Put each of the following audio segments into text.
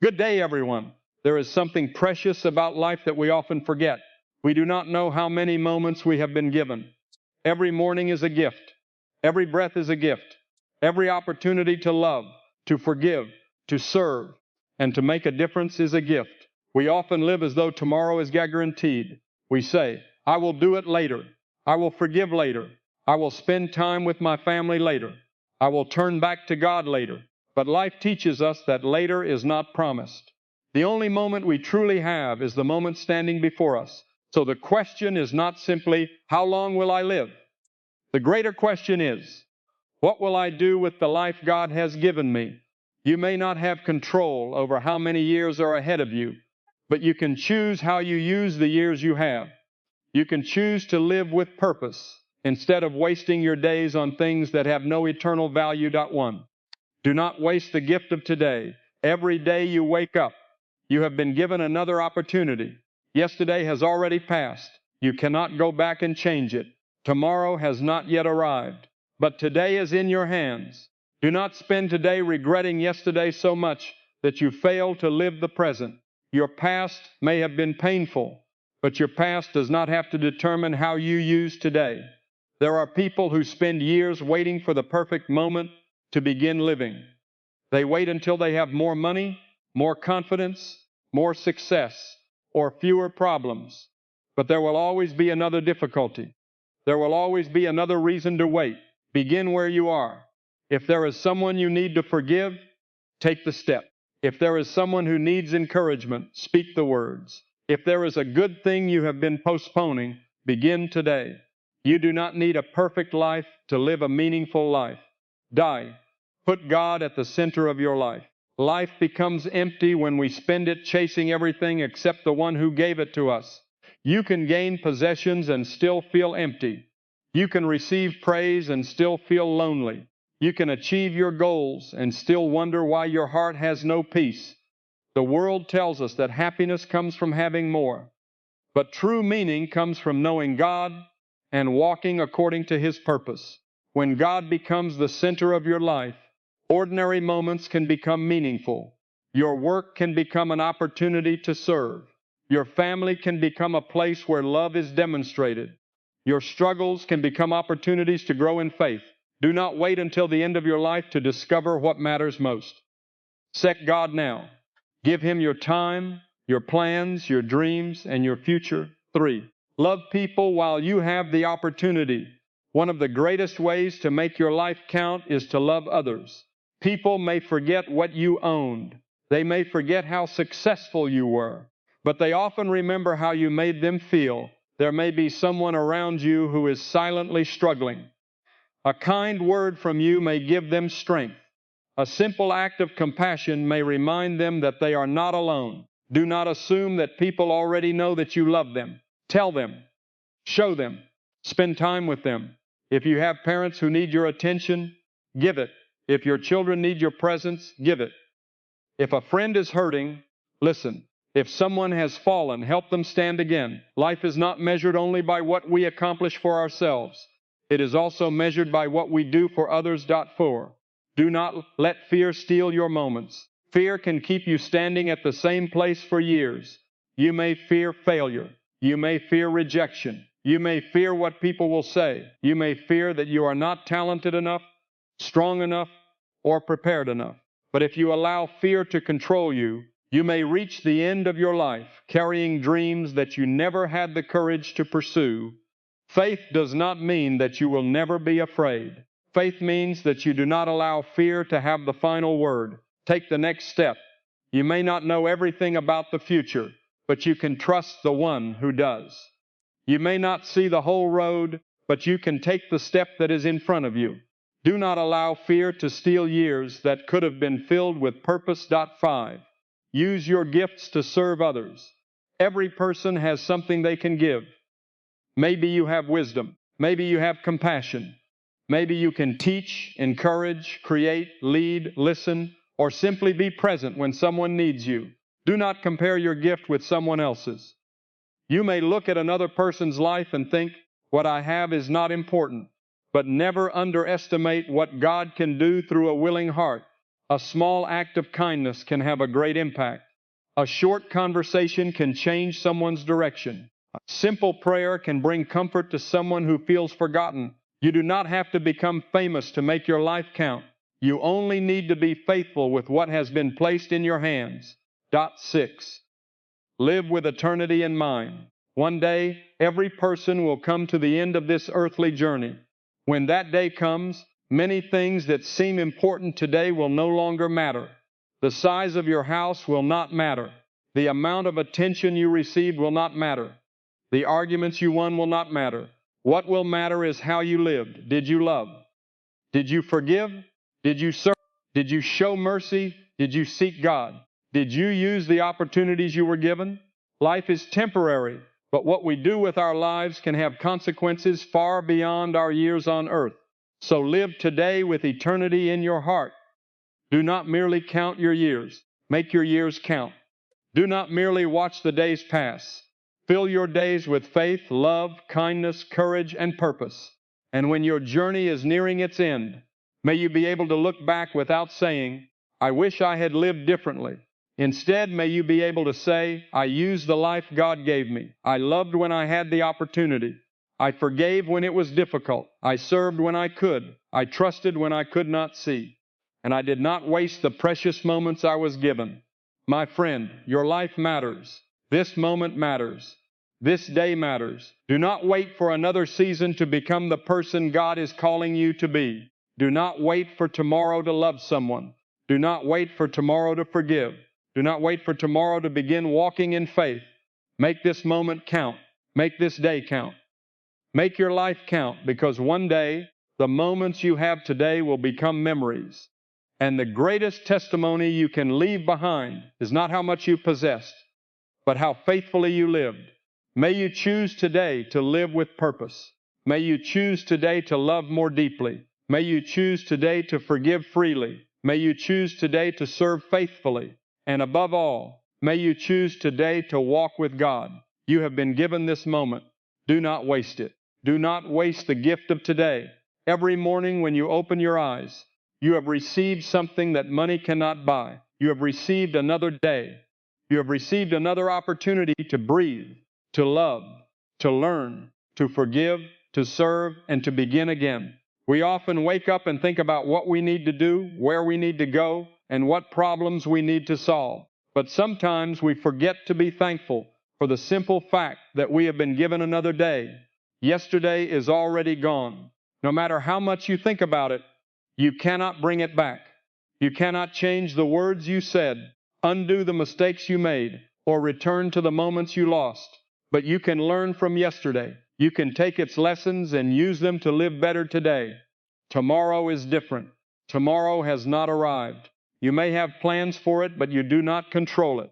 Good day, everyone. There is something precious about life that we often forget. We do not know how many moments we have been given. Every morning is a gift. Every breath is a gift. Every opportunity to love, to forgive, to serve, and to make a difference is a gift. We often live as though tomorrow is guaranteed. We say, I will do it later. I will forgive later. I will spend time with my family later. I will turn back to God later. But life teaches us that later is not promised. The only moment we truly have is the moment standing before us. So the question is not simply, how long will I live? The greater question is, what will I do with the life God has given me? You may not have control over how many years are ahead of you, but you can choose how you use the years you have. You can choose to live with purpose instead of wasting your days on things that have no eternal value. One. Do not waste the gift of today. Every day you wake up, you have been given another opportunity. Yesterday has already passed. You cannot go back and change it. Tomorrow has not yet arrived. But today is in your hands. Do not spend today regretting yesterday so much that you fail to live the present. Your past may have been painful, but your past does not have to determine how you use today. There are people who spend years waiting for the perfect moment to begin living. They wait until they have more money, more confidence, more success, or fewer problems. But there will always be another difficulty. There will always be another reason to wait. Begin where you are. If there is someone you need to forgive, take the step. If there is someone who needs encouragement, speak the words. If there is a good thing you have been postponing, begin today. You do not need a perfect life to live a meaningful life. Die. Put God at the center of your life. Life becomes empty when we spend it chasing everything except the one who gave it to us. You can gain possessions and still feel empty. You can receive praise and still feel lonely. You can achieve your goals and still wonder why your heart has no peace. The world tells us that happiness comes from having more, but true meaning comes from knowing God and walking according to His purpose. When God becomes the center of your life, ordinary moments can become meaningful. Your work can become an opportunity to serve. Your family can become a place where love is demonstrated. Your struggles can become opportunities to grow in faith. Do not wait until the end of your life to discover what matters most. Set God now. Give Him your time, your plans, your dreams, and your future. 3. Love people while you have the opportunity. One of the greatest ways to make your life count is to love others. People may forget what you owned. They may forget how successful you were, but they often remember how you made them feel. There may be someone around you who is silently struggling. A kind word from you may give them strength. A simple act of compassion may remind them that they are not alone. Do not assume that people already know that you love them. Tell them. Show them. Spend time with them. If you have parents who need your attention, give it. If your children need your presence, give it. If a friend is hurting, listen. If someone has fallen, help them stand again. Life is not measured only by what we accomplish for ourselves. It is also measured by what we do for others. 4. Do not let fear steal your moments. Fear can keep you standing at the same place for years. You may fear failure. You may fear rejection. You may fear what people will say. You may fear that you are not talented enough, strong enough, or prepared enough. But if you allow fear to control you, you may reach the end of your life carrying dreams that you never had the courage to pursue. Faith does not mean that you will never be afraid. Faith means that you do not allow fear to have the final word. Take the next step. You may not know everything about the future, but you can trust the one who does. You may not see the whole road, but you can take the step that is in front of you. Do not allow fear to steal years that could have been filled with purpose. 5. Use your gifts to serve others. Every person has something they can give. Maybe you have wisdom. Maybe you have compassion. Maybe you can teach, encourage, create, lead, listen, or simply be present when someone needs you. Do not compare your gift with someone else's. You may look at another person's life and think, what I have is not important, but never underestimate what God can do through a willing heart, A small act of kindness can have a great impact. A short conversation can change someone's direction. A simple prayer can bring comfort to someone who feels forgotten. You do not have to become famous to make your life count. You only need to be faithful with what has been placed in your hands. 6. Live with eternity in mind. One day, every person will come to the end of this earthly journey. When that day comes, many things that seem important today will no longer matter. The size of your house will not matter. The amount of attention you received will not matter. The arguments you won will not matter. What will matter is how you lived. Did you love? Did you forgive? Did you serve? Did you show mercy? Did you seek God? Did you use the opportunities you were given? Life is temporary, but what we do with our lives can have consequences far beyond our years on earth. So live today with eternity in your heart. Do not merely count your years. Make your years count. Do not merely watch the days pass. Fill your days with faith, love, kindness, courage, and purpose. And when your journey is nearing its end, may you be able to look back without saying, I wish I had lived differently. Instead, may you be able to say, I used the life God gave me. I loved when I had the opportunity. I forgave when it was difficult. I served when I could. I trusted when I could not see. And I did not waste the precious moments I was given. My friend, your life matters. This moment matters. This day matters. Do not wait for another season to become the person God is calling you to be. Do not wait for tomorrow to love someone. Do not wait for tomorrow to forgive. Do not wait for tomorrow to begin walking in faith. Make this moment count. Make this day count. Make your life count, because one day the moments you have today will become memories. And the greatest testimony you can leave behind is not how much you possessed, but how faithfully you lived. May you choose today to live with purpose. May you choose today to love more deeply. May you choose today to forgive freely. May you choose today to serve faithfully. And above all, may you choose today to walk with God. You have been given this moment. Do not waste it. Do not waste the gift of today. Every morning when you open your eyes, you have received something that money cannot buy. You have received another day. You have received another opportunity to breathe, to love, to learn, to forgive, to serve, and to begin again. We often wake up and think about what we need to do, where we need to go, and what problems we need to solve. But sometimes we forget to be thankful for the simple fact that we have been given another day. Yesterday is already gone. No matter how much you think about it, you cannot bring it back. You cannot change the words you said, undo the mistakes you made, or return to the moments you lost. But you can learn from yesterday. You can take its lessons and use them to live better today. Tomorrow is different. Tomorrow has not arrived. You may have plans for it, but you do not control it.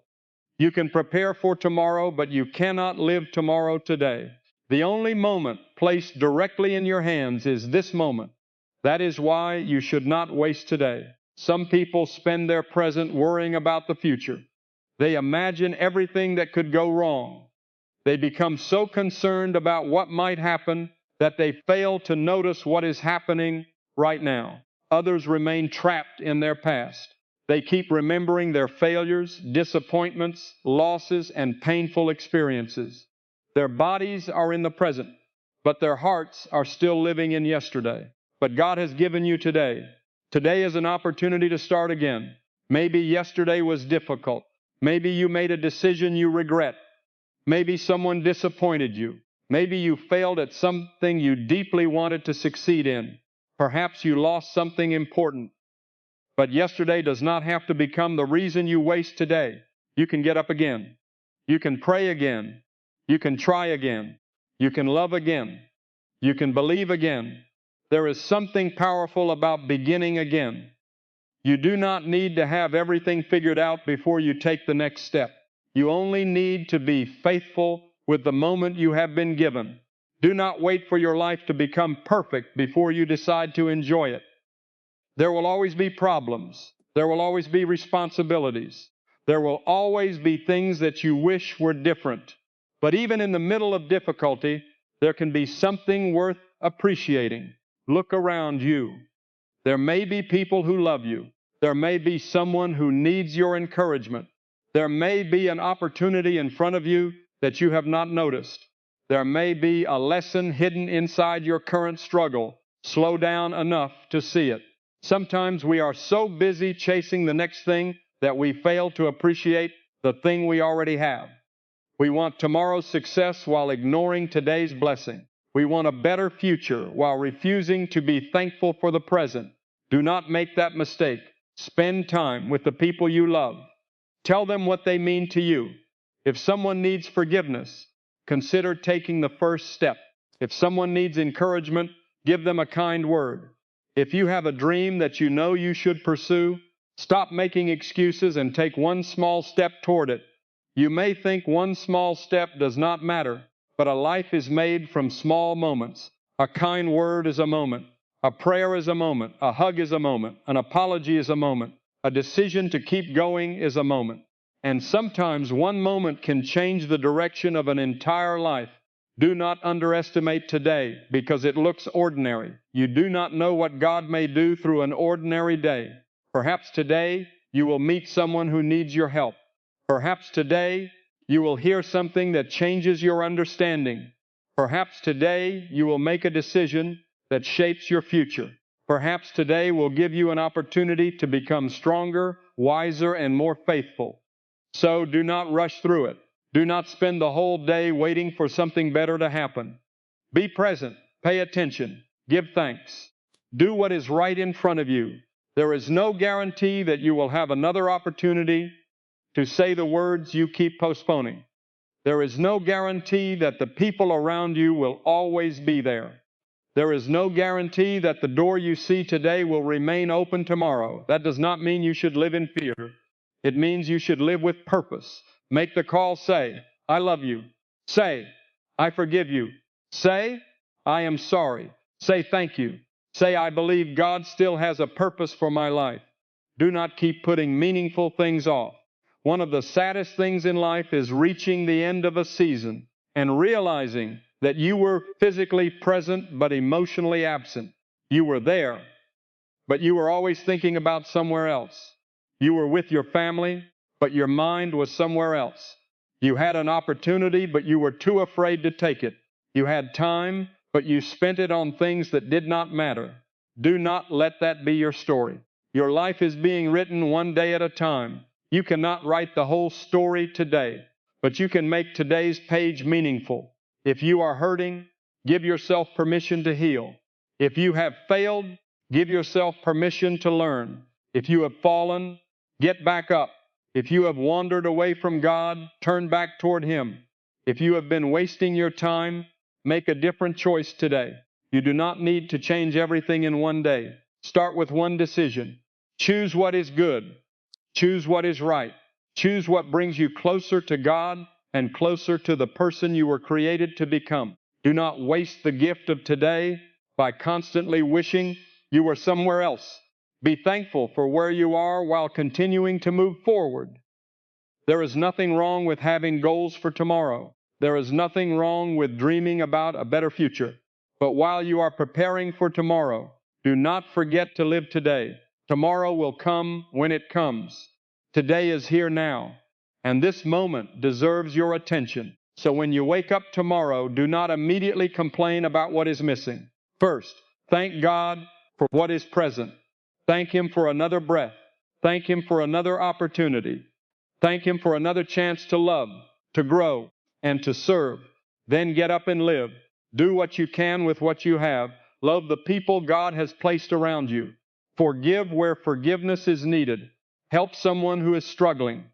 You can prepare for tomorrow, but you cannot live tomorrow today. The only moment placed directly in your hands is this moment. That is why you should not waste today. Some people spend their present worrying about the future. They imagine everything that could go wrong. They become so concerned about what might happen that they fail to notice what is happening right now. Others remain trapped in their past. They keep remembering their failures, disappointments, losses, and painful experiences. Their bodies are in the present, but their hearts are still living in yesterday. But God has given you today. Today is an opportunity to start again. Maybe yesterday was difficult. Maybe you made a decision you regret. Maybe someone disappointed you. Maybe you failed at something you deeply wanted to succeed in. Perhaps you lost something important. But yesterday does not have to become the reason you waste today. You can get up again. You can pray again. You can try again. You can love again. You can believe again. There is something powerful about beginning again. You do not need to have everything figured out before you take the next step. You only need to be faithful with the moment you have been given. Do not wait for your life to become perfect before you decide to enjoy it. There will always be problems. There will always be responsibilities. There will always be things that you wish were different. But even in the middle of difficulty, there can be something worth appreciating. Look around you. There may be people who love you. There may be someone who needs your encouragement. There may be an opportunity in front of you that you have not noticed. There may be a lesson hidden inside your current struggle. Slow down enough to see it. Sometimes we are so busy chasing the next thing that we fail to appreciate the thing we already have. We want tomorrow's success while ignoring today's blessing. We want a better future while refusing to be thankful for the present. Do not make that mistake. Spend time with the people you love. Tell them what they mean to you. If someone needs forgiveness, consider taking the first step. If someone needs encouragement, give them a kind word. If you have a dream that you know you should pursue, stop making excuses and take one small step toward it. You may think one small step does not matter, but a life is made from small moments. A kind word is a moment. A prayer is a moment. A hug is a moment. An apology is a moment. A decision to keep going is a moment. And sometimes one moment can change the direction of an entire life. Do not underestimate today because it looks ordinary. You do not know what God may do through an ordinary day. Perhaps today you will meet someone who needs your help. Perhaps today you will hear something that changes your understanding. Perhaps today you will make a decision that shapes your future. Perhaps today will give you an opportunity to become stronger, wiser, and more faithful. So do not rush through it. Do not spend the whole day waiting for something better to happen. Be present, pay attention, give thanks. Do what is right in front of you. There is no guarantee that you will have another opportunity to say the words you keep postponing. There is no guarantee that the people around you will always be there. There is no guarantee that the door you see today will remain open tomorrow. That does not mean you should live in fear. It means you should live with purpose. Make the call, say, I love you. Say, I forgive you. Say, I am sorry. Say, thank you. Say, I believe God still has a purpose for my life. Do not keep putting meaningful things off. One of the saddest things in life is reaching the end of a season and realizing that you were physically present but emotionally absent. You were there, but you were always thinking about somewhere else. You were with your family, but your mind was somewhere else. You had an opportunity, but you were too afraid to take it. You had time, but you spent it on things that did not matter. Do not let that be your story. Your life is being written one day at a time. You cannot write the whole story today, but you can make today's page meaningful. If you are hurting, give yourself permission to heal. If you have failed, give yourself permission to learn. If you have fallen, get back up. If you have wandered away from God, turn back toward Him. If you have been wasting your time, make a different choice today. You do not need to change everything in one day. Start with one decision. Choose what is good. Choose what is right. Choose what brings you closer to God and closer to the person you were created to become. Do not waste the gift of today by constantly wishing you were somewhere else. Be thankful for where you are while continuing to move forward. There is nothing wrong with having goals for tomorrow. There is nothing wrong with dreaming about a better future. But while you are preparing for tomorrow, do not forget to live today. Tomorrow will come when it comes. Today is here now, and this moment deserves your attention. So when you wake up tomorrow, do not immediately complain about what is missing. First, thank God for what is present. Thank Him for another breath. Thank Him for another opportunity. Thank Him for another chance to love, to grow, and to serve. Then get up and live. Do what you can with what you have. Love the people God has placed around you. Forgive where forgiveness is needed. Help someone who is struggling.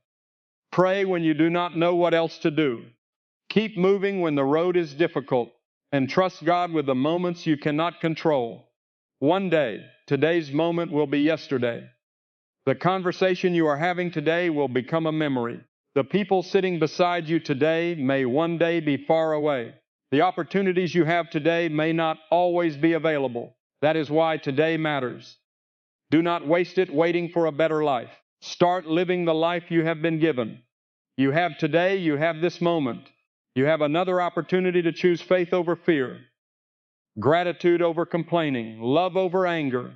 Pray when you do not know what else to do. Keep moving when the road is difficult, and trust God with the moments you cannot control. One day, today's moment will be yesterday. The conversation you are having today will become a memory. The people sitting beside you today may one day be far away. The opportunities you have today may not always be available. That is why today matters. Do not waste it waiting for a better life. Start living the life you have been given. You have today, you have this moment. You have another opportunity to choose faith over fear, gratitude over complaining, love over anger,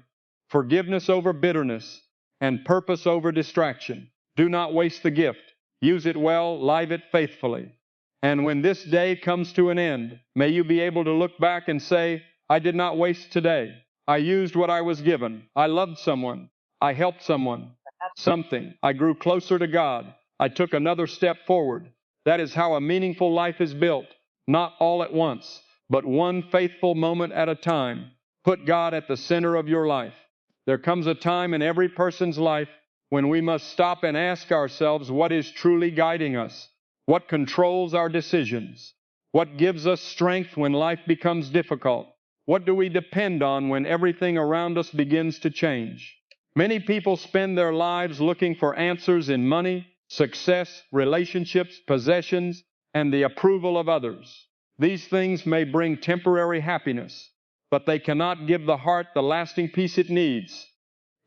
forgiveness over bitterness, and purpose over distraction. Do not waste the gift. Use it well, live it faithfully. And when this day comes to an end, may you be able to look back and say, I did not waste today. I used what I was given. I loved someone. I helped someone. Something. I grew closer to God. I took another step forward. That is how a meaningful life is built. Not all at once, but one faithful moment at a time. Put God at the center of your life. There comes a time in every person's life when we must stop and ask ourselves what is truly guiding us, what controls our decisions, what gives us strength when life becomes difficult, what do we depend on when everything around us begins to change. Many people spend their lives looking for answers in money, success, relationships, possessions, and the approval of others. These things may bring temporary happiness, but they cannot give the heart the lasting peace it needs.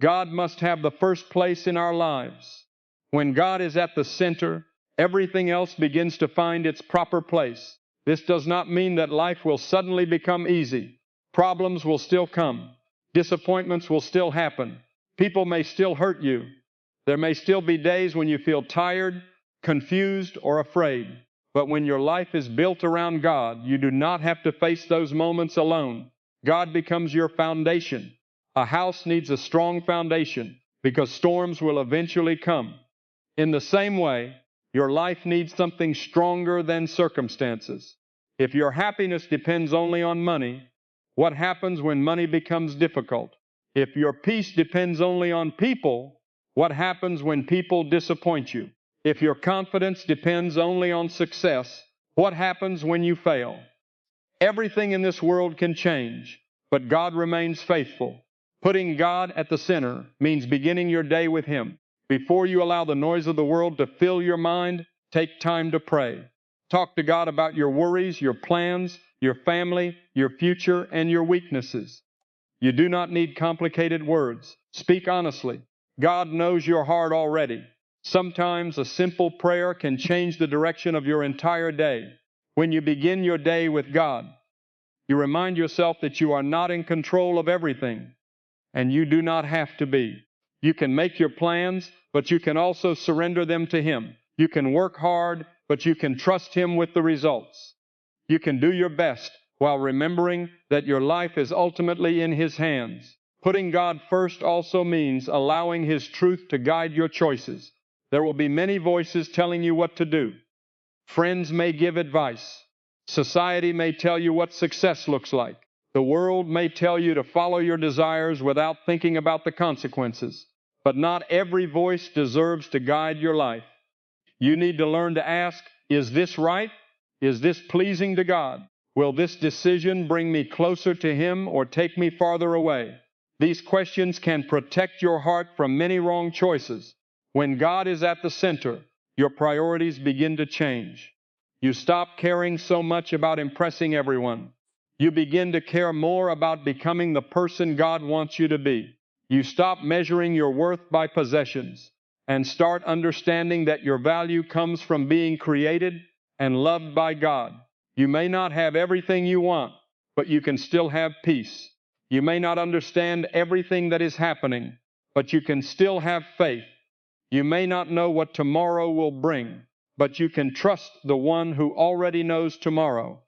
God must have the first place in our lives. When God is at the center, everything else begins to find its proper place. This does not mean that life will suddenly become easy. Problems will still come. Disappointments will still happen. People may still hurt you. There may still be days when you feel tired, confused, or afraid. But when your life is built around God, you do not have to face those moments alone. God becomes your foundation. A house needs a strong foundation because storms will eventually come. In the same way, your life needs something stronger than circumstances. If your happiness depends only on money, what happens when money becomes difficult? If your peace depends only on people, what happens when people disappoint you? If your confidence depends only on success, what happens when you fail? Everything in this world can change, but God remains faithful. Putting God at the center means beginning your day with Him. Before you allow the noise of the world to fill your mind, take time to pray. Talk to God about your worries, your plans, your family, your future, and your weaknesses. You do not need complicated words. Speak honestly. God knows your heart already. Sometimes a simple prayer can change the direction of your entire day. When you begin your day with God, you remind yourself that you are not in control of everything, and you do not have to be. You can make your plans, but you can also surrender them to Him. You can work hard, but you can trust Him with the results. You can do your best while remembering that your life is ultimately in His hands. Putting God first also means allowing His truth to guide your choices. There will be many voices telling you what to do. Friends may give advice. Society may tell you what success looks like. The world may tell you to follow your desires without thinking about the consequences. But not every voice deserves to guide your life. You need to learn to ask, is this right? Is this pleasing to God? Will this decision bring me closer to Him or take me farther away? These questions can protect your heart from many wrong choices. When God is at the center, your priorities begin to change. You stop caring so much about impressing everyone. You begin to care more about becoming the person God wants you to be. You stop measuring your worth by possessions and start understanding that your value comes from being created and loved by God. You may not have everything you want, but you can still have peace. You may not understand everything that is happening, but you can still have faith. You may not know what tomorrow will bring, but you can trust the one who already knows tomorrow.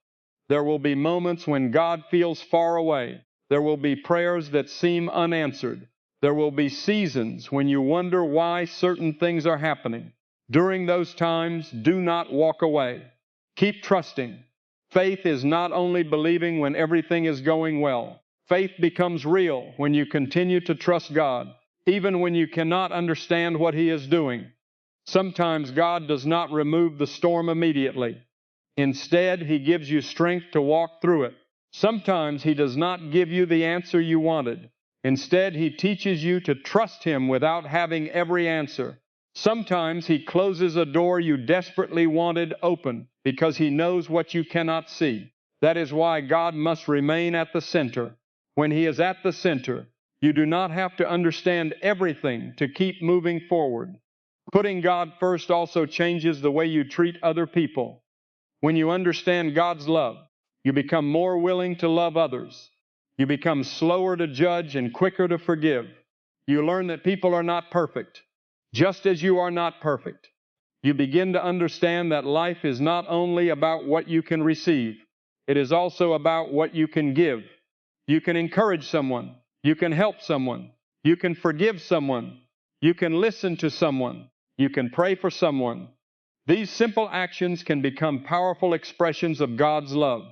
There will be moments when God feels far away. There will be prayers that seem unanswered. There will be seasons when you wonder why certain things are happening. During those times, do not walk away. Keep trusting. Faith is not only believing when everything is going well. Faith becomes real when you continue to trust God, even when you cannot understand what He is doing. Sometimes God does not remove the storm immediately. Instead, He gives you strength to walk through it. Sometimes He does not give you the answer you wanted. Instead, He teaches you to trust Him without having every answer. Sometimes He closes a door you desperately wanted open because He knows what you cannot see. That is why God must remain at the center. When He is at the center, you do not have to understand everything to keep moving forward. Putting God first also changes the way you treat other people. When you understand God's love, you become more willing to love others. You become slower to judge and quicker to forgive. You learn that people are not perfect, just as you are not perfect. You begin to understand that life is not only about what you can receive, it is also about what you can give. You can encourage someone. You can help someone. You can forgive someone. You can listen to someone. You can pray for someone. These simple actions can become powerful expressions of God's love.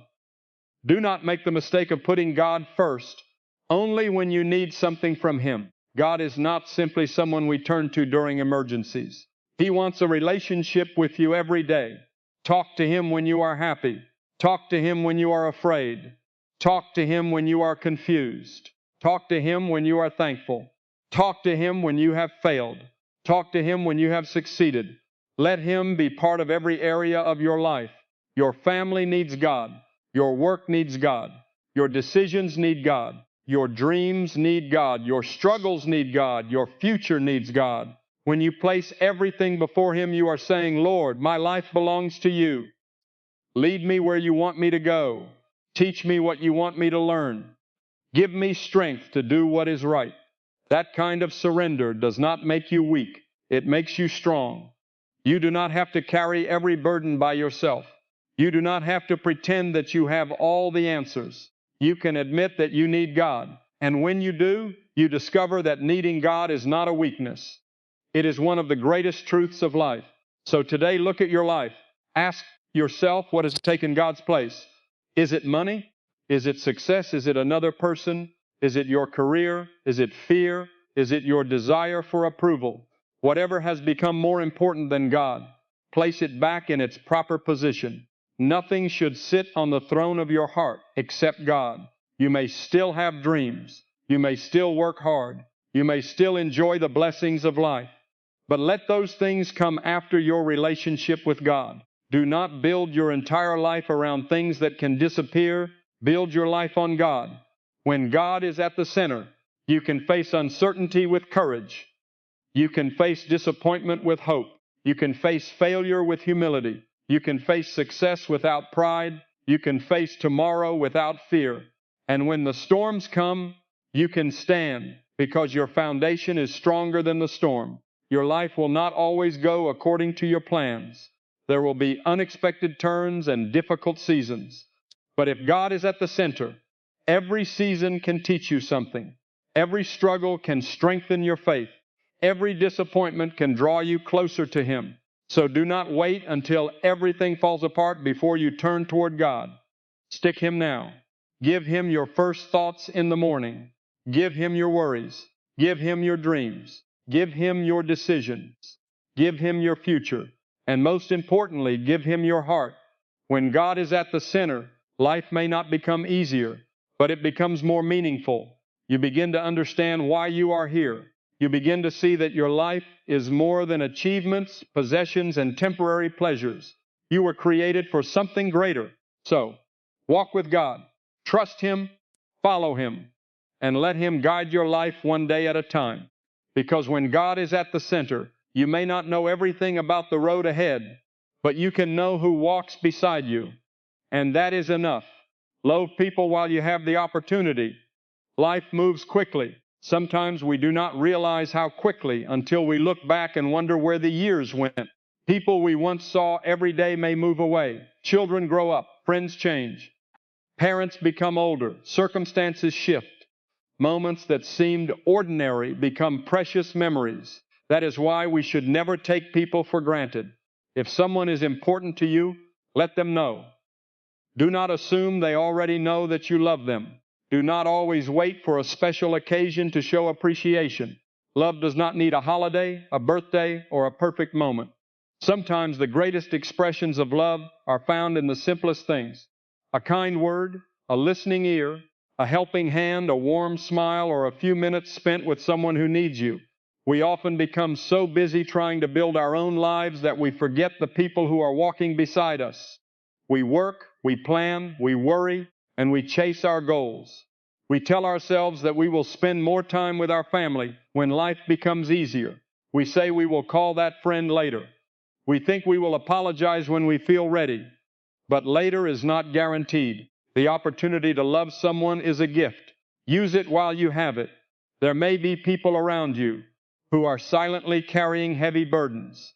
Do not make the mistake of putting God first only when you need something from Him. God is not simply someone we turn to during emergencies. He wants a relationship with you every day. Talk to Him when you are happy. Talk to Him when you are afraid. Talk to Him when you are confused. Talk to Him when you are thankful. Talk to Him when you have failed. Talk to Him when you have succeeded. Let Him be part of every area of your life. Your family needs God. Your work needs God. Your decisions need God. Your dreams need God. Your struggles need God. Your future needs God. When you place everything before Him, you are saying, Lord, my life belongs to you. Lead me where you want me to go. Teach me what you want me to learn. Give me strength to do what is right. That kind of surrender does not make you weak. It makes you strong. You do not have to carry every burden by yourself. You do not have to pretend that you have all the answers. You can admit that you need God. And when you do, you discover that needing God is not a weakness. It is one of the greatest truths of life. So today, look at your life. Ask yourself, what has taken God's place? Is it money? Is it success? Is it another person? Is it your career? Is it fear? Is it your desire for approval? Whatever has become more important than God, place it back in its proper position. Nothing should sit on the throne of your heart except God. You may still have dreams. You may still work hard. You may still enjoy the blessings of life. But let those things come after your relationship with God. Do not build your entire life around things that can disappear. Build your life on God. When God is at the center, you can face uncertainty with courage. You can face disappointment with hope. You can face failure with humility. You can face success without pride. You can face tomorrow without fear. And when the storms come, you can stand because your foundation is stronger than the storm. Your life will not always go according to your plans. There will be unexpected turns and difficult seasons. But if God is at the center, every season can teach you something. Every struggle can strengthen your faith. Every disappointment can draw you closer to Him. So do not wait until everything falls apart before you turn toward God. Stick Him now. Give Him your first thoughts in the morning. Give Him your worries. Give Him your dreams. Give Him your decisions. Give Him your future. And most importantly, give Him your heart. When God is at the center, life may not become easier, but it becomes more meaningful. You begin to understand why you are here. You begin to see that your life is more than achievements, possessions, and temporary pleasures. You were created for something greater. So, walk with God. Trust Him, follow Him, and let Him guide your life one day at a time. Because when God is at the center, you may not know everything about the road ahead, but you can know who walks beside you. And that is enough. Love people while you have the opportunity. Life moves quickly. Sometimes we do not realize how quickly until we look back and wonder where the years went. People we once saw every day may move away. Children grow up. Friends change. Parents become older. Circumstances shift. Moments that seemed ordinary become precious memories. That is why we should never take people for granted. If someone is important to you, let them know. Do not assume they already know that you love them. Do not always wait for a special occasion to show appreciation. Love does not need a holiday, a birthday, or a perfect moment. Sometimes the greatest expressions of love are found in the simplest things. A kind word, a listening ear, a helping hand, a warm smile, or a few minutes spent with someone who needs you. We often become so busy trying to build our own lives that we forget the people who are walking beside us. We work, we plan, we worry, and we chase our goals. We tell ourselves that we will spend more time with our family when life becomes easier. We say we will call that friend later. We think we will apologize when we feel ready. But later is not guaranteed. The opportunity to love someone is a gift. Use it while you have it. There may be people around you who are silently carrying heavy burdens.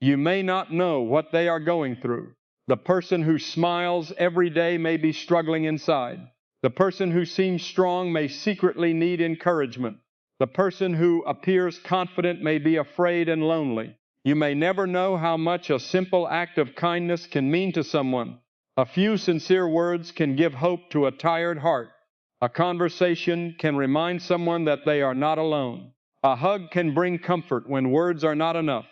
You may not know what they are going through. The person who smiles every day may be struggling inside. The person who seems strong may secretly need encouragement. The person who appears confident may be afraid and lonely. You may never know how much a simple act of kindness can mean to someone. A few sincere words can give hope to a tired heart. A conversation can remind someone that they are not alone. A hug can bring comfort when words are not enough.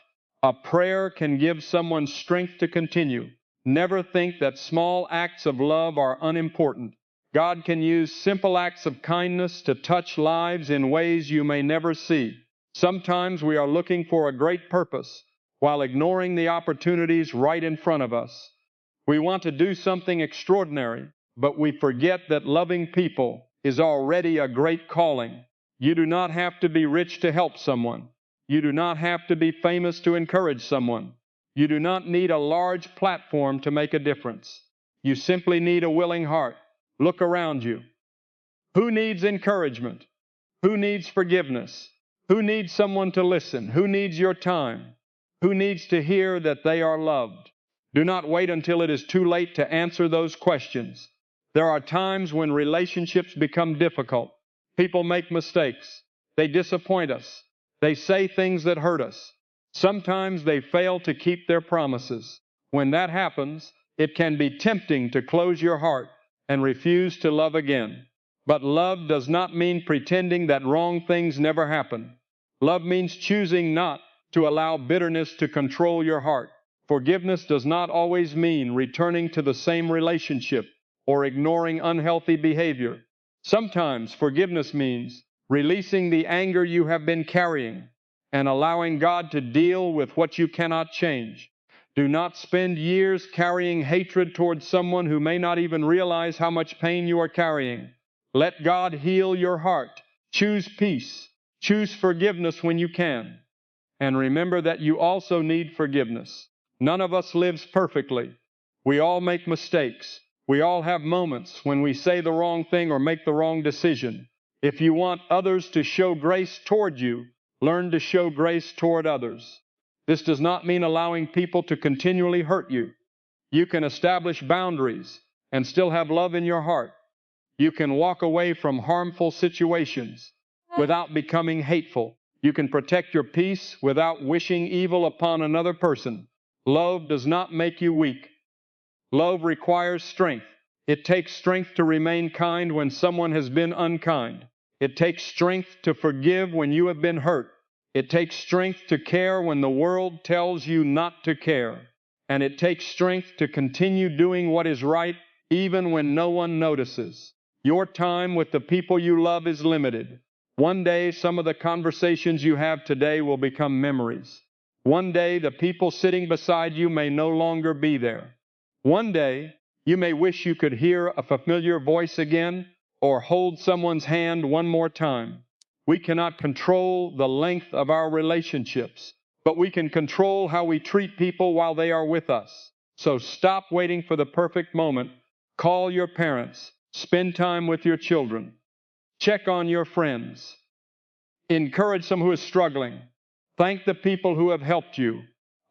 A prayer can give someone strength to continue. Never think that small acts of love are unimportant. God can use simple acts of kindness to touch lives in ways you may never see. Sometimes we are looking for a great purpose while ignoring the opportunities right in front of us. We want to do something extraordinary, but we forget that loving people is already a great calling. You do not have to be rich to help someone. You do not have to be famous to encourage someone. You do not need a large platform to make a difference. You simply need a willing heart. Look around you. Who needs encouragement? Who needs forgiveness? Who needs someone to listen? Who needs your time? Who needs to hear that they are loved? Do not wait until it is too late to answer those questions. There are times when relationships become difficult. People make mistakes. They disappoint us. They say things that hurt us. Sometimes they fail to keep their promises. When that happens, it can be tempting to close your heart and refuse to love again. But love does not mean pretending that wrong things never happen. Love means choosing not to allow bitterness to control your heart. Forgiveness does not always mean returning to the same relationship or ignoring unhealthy behavior. Sometimes forgiveness means releasing the anger you have been carrying and allowing God to deal with what you cannot change. Do not spend years carrying hatred towards someone who may not even realize how much pain you are carrying. Let God heal your heart. Choose peace. Choose forgiveness when you can. And remember that you also need forgiveness. None of us lives perfectly. We all make mistakes. We all have moments when we say the wrong thing or make the wrong decision. If you want others to show grace toward you, learn to show grace toward others. This does not mean allowing people to continually hurt you. You can establish boundaries and still have love in your heart. You can walk away from harmful situations without becoming hateful. You can protect your peace without wishing evil upon another person. Love does not make you weak. Love requires strength. It takes strength to remain kind when someone has been unkind. It takes strength to forgive when you have been hurt. It takes strength to care when the world tells you not to care. And it takes strength to continue doing what is right even when no one notices. Your time with the people you love is limited. One day, some of the conversations you have today will become memories. One day, the people sitting beside you may no longer be there. One day, you may wish you could hear a familiar voice again or hold someone's hand one more time. We cannot control the length of our relationships, but we can control how we treat people while they are with us. So stop waiting for the perfect moment. Call your parents. Spend time with your children. Check on your friends. Encourage someone who is struggling. Thank the people who have helped you.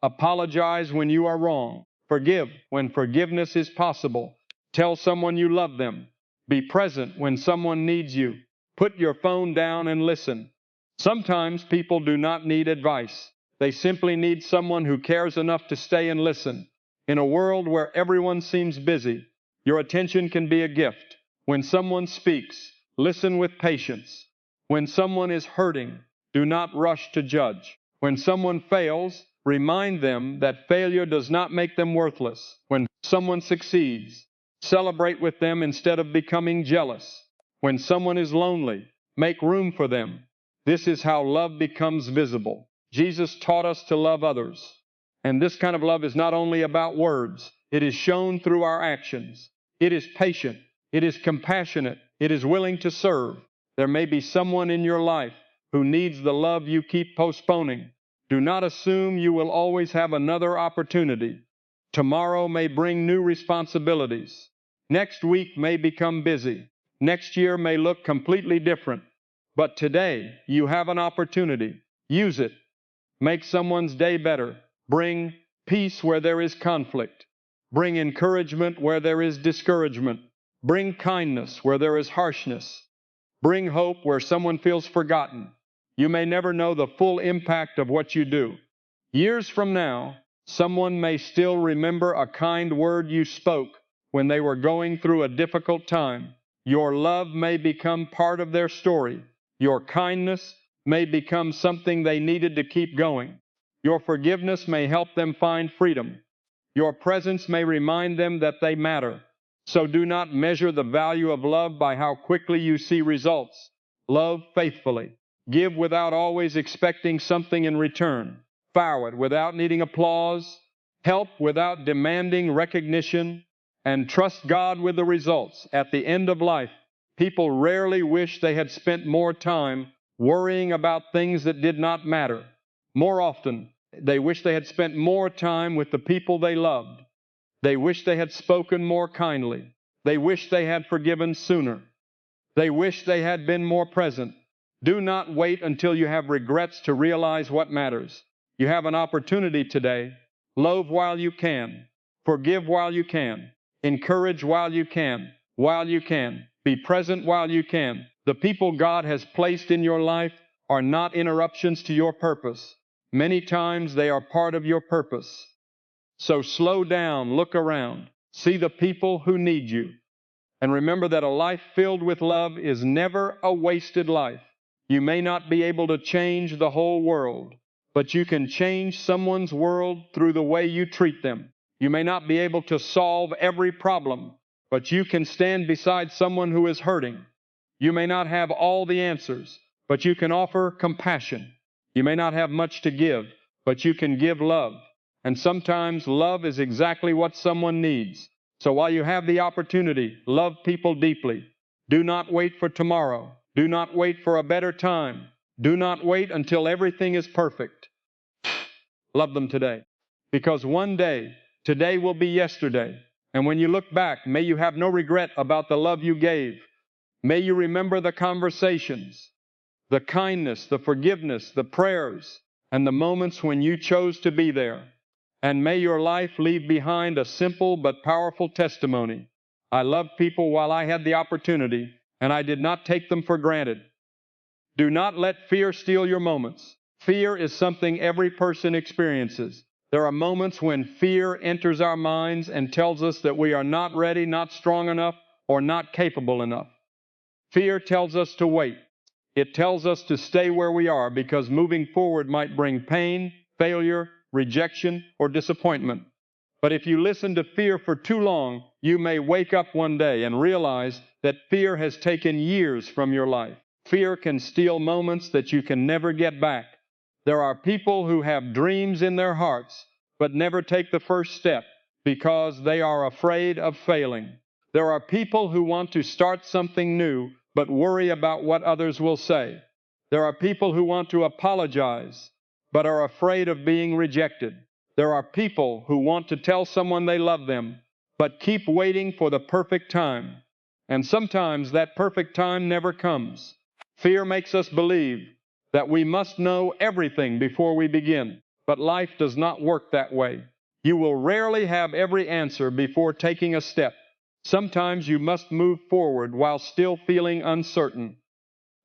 Apologize when you are wrong. Forgive when forgiveness is possible. Tell someone you love them. Be present when someone needs you. Put your phone down and listen. Sometimes people do not need advice. They simply need someone who cares enough to stay and listen. In a world where everyone seems busy, your attention can be a gift. When someone speaks, listen with patience. When someone is hurting, do not rush to judge. When someone fails, remind them that failure does not make them worthless. When someone succeeds, celebrate with them instead of becoming jealous. When someone is lonely, make room for them. This is how love becomes visible. Jesus taught us to love others. And this kind of love is not only about words, it is shown through our actions. It is patient. It is compassionate. It is willing to serve. There may be someone in your life who needs the love you keep postponing. Do not assume you will always have another opportunity. Tomorrow may bring new responsibilities. Next week may become busy. Next year may look completely different. But today, you have an opportunity. Use it. Make someone's day better. Bring peace where there is conflict. Bring encouragement where there is discouragement. Bring kindness where there is harshness. Bring hope where someone feels forgotten. You may never know the full impact of what you do. Years from now, someone may still remember a kind word you spoke when they were going through a difficult time. Your love may become part of their story. Your kindness may become something they needed to keep going. Your forgiveness may help them find freedom. Your presence may remind them that they matter. So do not measure the value of love by how quickly you see results. Love faithfully. Give without always expecting something in return. Forward without needing applause. Help without demanding recognition. And trust God with the results. At the end of life, people rarely wish they had spent more time worrying about things that did not matter. More often, they wish they had spent more time with the people they loved. They wish they had spoken more kindly. They wish they had forgiven sooner. They wish they had been more present. Do not wait until you have regrets to realize what matters. You have an opportunity today. Love while you can. Forgive while you can. Encourage while you can. While you can. Be present while you can. The people God has placed in your life are not interruptions to your purpose. Many times they are part of your purpose. So slow down, look around, see the people who need you. And remember that a life filled with love is never a wasted life. You may not be able to change the whole world, but you can change someone's world through the way you treat them. You may not be able to solve every problem, but you can stand beside someone who is hurting. You may not have all the answers, but you can offer compassion. You may not have much to give, but you can give love. And sometimes love is exactly what someone needs. So while you have the opportunity, love people deeply. Do not wait for tomorrow. Do not wait for a better time. Do not wait until everything is perfect. Love them today. Because one day, today will be yesterday. And when you look back, may you have no regret about the love you gave. May you remember the conversations, the kindness, the forgiveness, the prayers, and the moments when you chose to be there. And may your life leave behind a simple but powerful testimony. I loved people while I had the opportunity, and I did not take them for granted. Do not let fear steal your moments. Fear is something every person experiences. There are moments when fear enters our minds and tells us that we are not ready, not strong enough, or not capable enough. Fear tells us to wait. It tells us to stay where we are because moving forward might bring pain, failure, rejection, or disappointment. But if you listen to fear for too long, you may wake up one day and realize that fear has taken years from your life. Fear can steal moments that you can never get back. There are people who have dreams in their hearts, but never take the first step because they are afraid of failing. There are people who want to start something new, but worry about what others will say. There are people who want to apologize, but are afraid of being rejected. There are people who want to tell someone they love them, but keep waiting for the perfect time. And sometimes that perfect time never comes. Fear makes us believe that we must know everything before we begin, but life does not work that way. You will rarely have every answer before taking a step. Sometimes you must move forward while still feeling uncertain.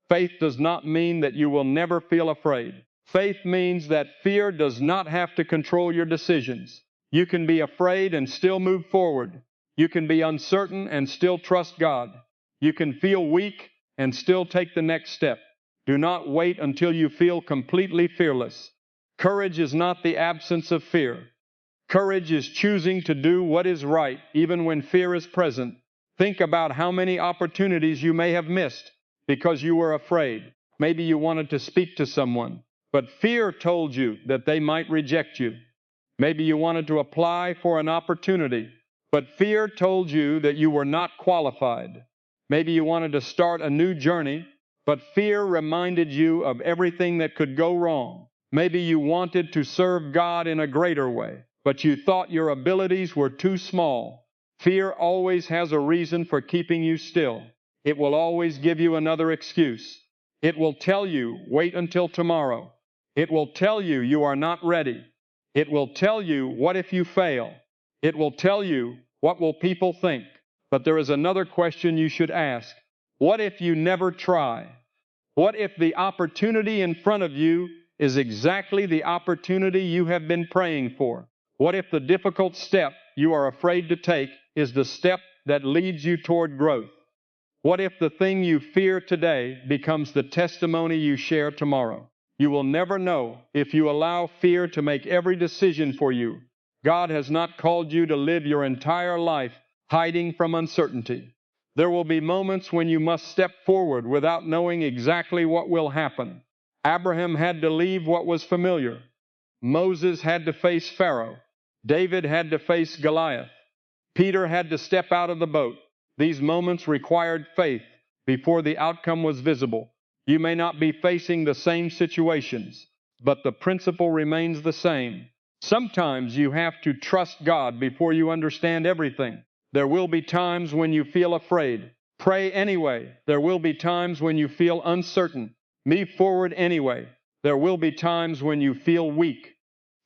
Faith does not mean that you will never feel afraid. Faith means that fear does not have to control your decisions. You can be afraid and still move forward. You can be uncertain and still trust God. You can feel weak and still take the next step. Do not wait until you feel completely fearless. Courage is not the absence of fear. Courage is choosing to do what is right even when fear is present. Think about how many opportunities you may have missed because you were afraid. Maybe you wanted to speak to someone, but fear told you that they might reject you. Maybe you wanted to apply for an opportunity, but fear told you that you were not qualified. Maybe you wanted to start a new journey, but fear reminded you of everything that could go wrong. Maybe you wanted to serve God in a greater way, but you thought your abilities were too small. Fear always has a reason for keeping you still. It will always give you another excuse. It will tell you, wait until tomorrow. It will tell you you are not ready. It will tell you, what if you fail? It will tell you, what will people think? But there is another question you should ask. What if you never try? What if the opportunity in front of you is exactly the opportunity you have been praying for? What if the difficult step you are afraid to take is the step that leads you toward growth? What if the thing you fear today becomes the testimony you share tomorrow? You will never know if you allow fear to make every decision for you. God has not called you to live your entire life hiding from uncertainty. There will be moments when you must step forward without knowing exactly what will happen. Abraham had to leave what was familiar. Moses had to face Pharaoh. David had to face Goliath. Peter had to step out of the boat. These moments required faith before the outcome was visible. You may not be facing the same situations, but the principle remains the same. Sometimes you have to trust God before you understand everything. There will be times when you feel afraid. Pray anyway. There will be times when you feel uncertain. Move forward anyway. There will be times when you feel weak.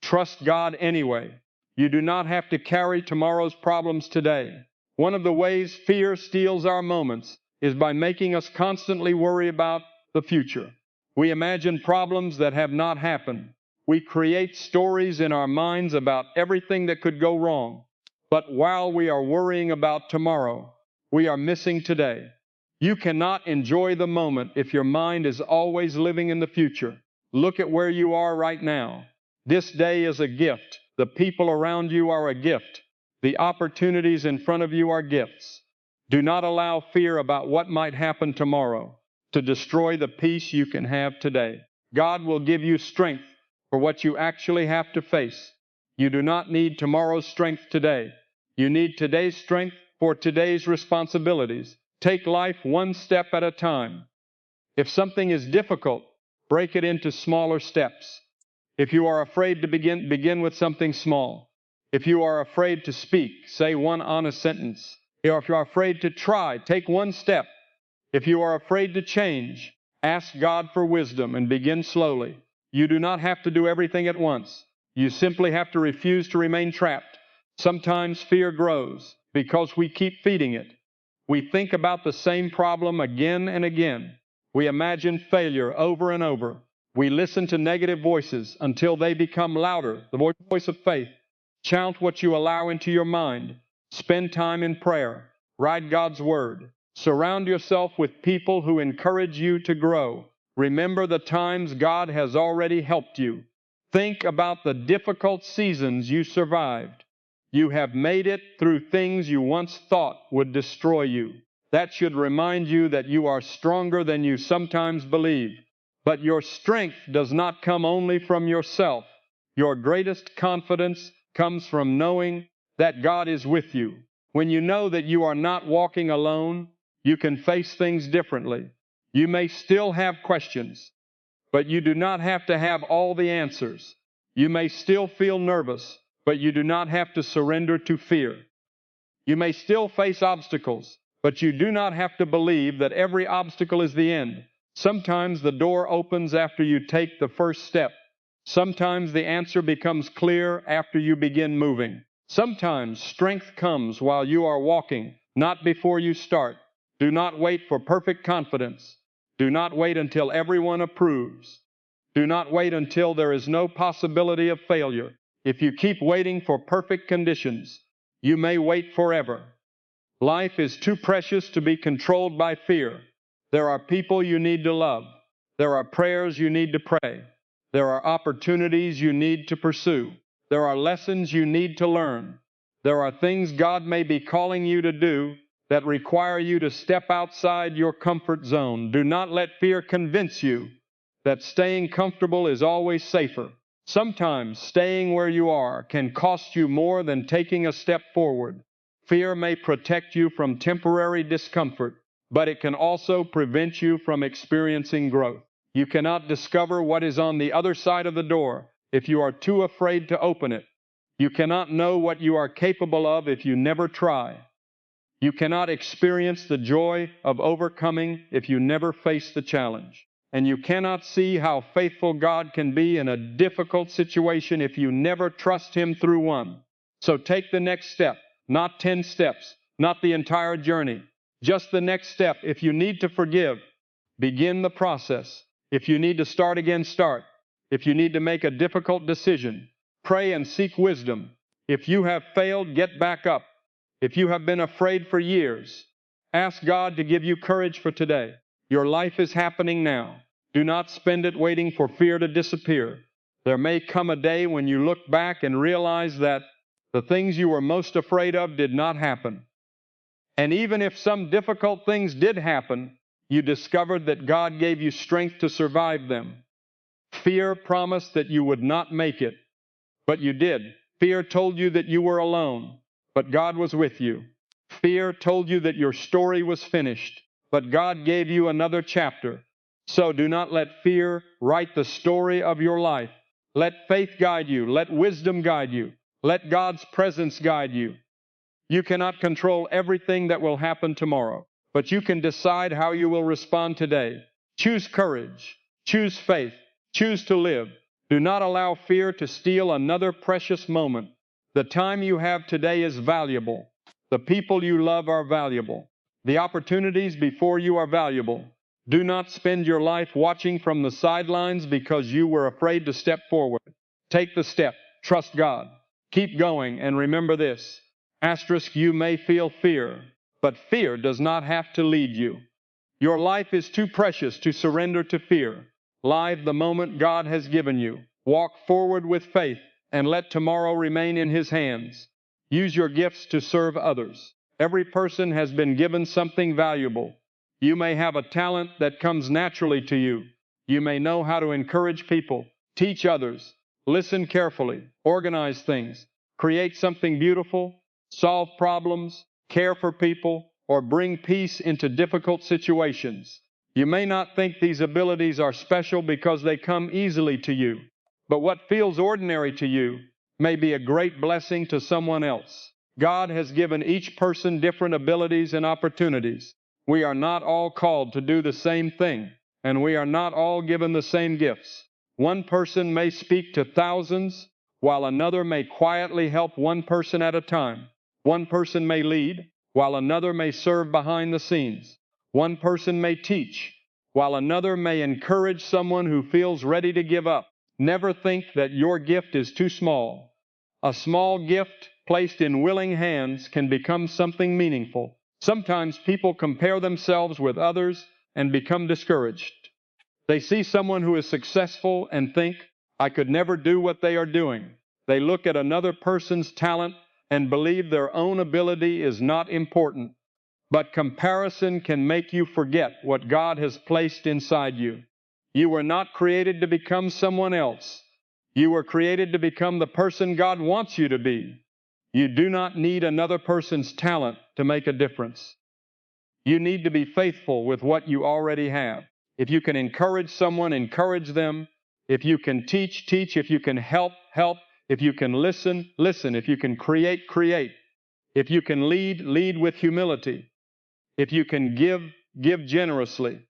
Trust God anyway. You do not have to carry tomorrow's problems today. One of the ways fear steals our moments is by making us constantly worry about the future. We imagine problems that have not happened. We create stories in our minds about everything that could go wrong. But while we are worrying about tomorrow, we are missing today. You cannot enjoy the moment if your mind is always living in the future. Look at where you are right now. This day is a gift. The people around you are a gift. The opportunities in front of you are gifts. Do not allow fear about what might happen tomorrow to destroy the peace you can have today. God will give you strength for what you actually have to face. You do not need tomorrow's strength today. You need today's strength for today's responsibilities. Take life one step at a time. If something is difficult, break it into smaller steps. If you are afraid to begin with something small. If you are afraid to speak, say one honest sentence. If you are afraid to try, take one step. If you are afraid to change, ask God for wisdom and begin slowly. You do not have to do everything at once. You simply have to refuse to remain trapped. Sometimes fear grows because we keep feeding it. We think about the same problem again and again. We imagine failure over and over. We listen to negative voices until they become louder, the voice of faith. Chant what you allow into your mind. Spend time in prayer. Write God's Word. Surround yourself with people who encourage you to grow. Remember the times God has already helped you. Think about the difficult seasons you survived. You have made it through things you once thought would destroy you. That should remind you that you are stronger than you sometimes believe. But your strength does not come only from yourself. Your greatest confidence comes from knowing that God is with you. When you know that you are not walking alone, you can face things differently. You may still have questions, but you do not have to have all the answers. You may still feel nervous, but you do not have to surrender to fear. You may still face obstacles, but you do not have to believe that every obstacle is the end. Sometimes the door opens after you take the first step. Sometimes the answer becomes clear after you begin moving. Sometimes strength comes while you are walking, not before you start. Do not wait for perfect confidence. Do not wait until everyone approves. Do not wait until there is no possibility of failure. If you keep waiting for perfect conditions, you may wait forever. Life is too precious to be controlled by fear. There are people you need to love. There are prayers you need to pray. There are opportunities you need to pursue. There are lessons you need to learn. There are things God may be calling you to do that require you to step outside your comfort zone. Do not let fear convince you that staying comfortable is always safer. Sometimes staying where you are can cost you more than taking a step forward. Fear may protect you from temporary discomfort, but it can also prevent you from experiencing growth. You cannot discover what is on the other side of the door if you are too afraid to open it. You cannot know what you are capable of if you never try. You cannot experience the joy of overcoming if you never face the challenge. And you cannot see how faithful God can be in a difficult situation if you never trust Him through one. So take the next step, not 10 steps, not the entire journey, just the next step. If you need to forgive, begin the process. If you need to start again, start. If you need to make a difficult decision, pray and seek wisdom. If you have failed, get back up. If you have been afraid for years, ask God to give you courage for today. Your life is happening now. Do not spend it waiting for fear to disappear. There may come a day when you look back and realize that the things you were most afraid of did not happen. And even if some difficult things did happen, you discovered that God gave you strength to survive them. Fear promised that you would not make it, but you did. Fear told you that you were alone, but God was with you. Fear told you that your story was finished, but God gave you another chapter. So do not let fear write the story of your life. Let faith guide you. Let wisdom guide you. Let God's presence guide you. You cannot control everything that will happen tomorrow, but you can decide how you will respond today. Choose courage. Choose faith. Choose to live. Do not allow fear to steal another precious moment. The time you have today is valuable. The people you love are valuable. The opportunities before you are valuable. Do not spend your life watching from the sidelines because you were afraid to step forward. Take the step. Trust God. Keep going, and remember this. Asterisk, you may feel fear, but fear does not have to lead you. Your life is too precious to surrender to fear. Live the moment God has given you. Walk forward with faith, and let tomorrow remain in His hands. Use your gifts to serve others. Every person has been given something valuable. You may have a talent that comes naturally to you. You may know how to encourage people, teach others, listen carefully, organize things, create something beautiful, solve problems, care for people, or bring peace into difficult situations. You may not think these abilities are special because they come easily to you, but what feels ordinary to you may be a great blessing to someone else. God has given each person different abilities and opportunities. We are not all called to do the same thing, and we are not all given the same gifts. One person may speak to thousands, while another may quietly help one person at a time. One person may lead, while another may serve behind the scenes. One person may teach, while another may encourage someone who feels ready to give up. Never think that your gift is too small. A small gift placed in willing hands can become something meaningful. Sometimes people compare themselves with others and become discouraged. They see someone who is successful and think, I could never do what they are doing. They look at another person's talent and believe their own ability is not important. But comparison can make you forget what God has placed inside you. You were not created to become someone else. You were created to become the person God wants you to be. You do not need another person's talent to make a difference. You need to be faithful with what you already have. If you can encourage someone, encourage them. If you can teach, teach. If you can help, help. If you can listen, listen. If you can create, create. If you can lead, lead with humility. If you can give, give generously.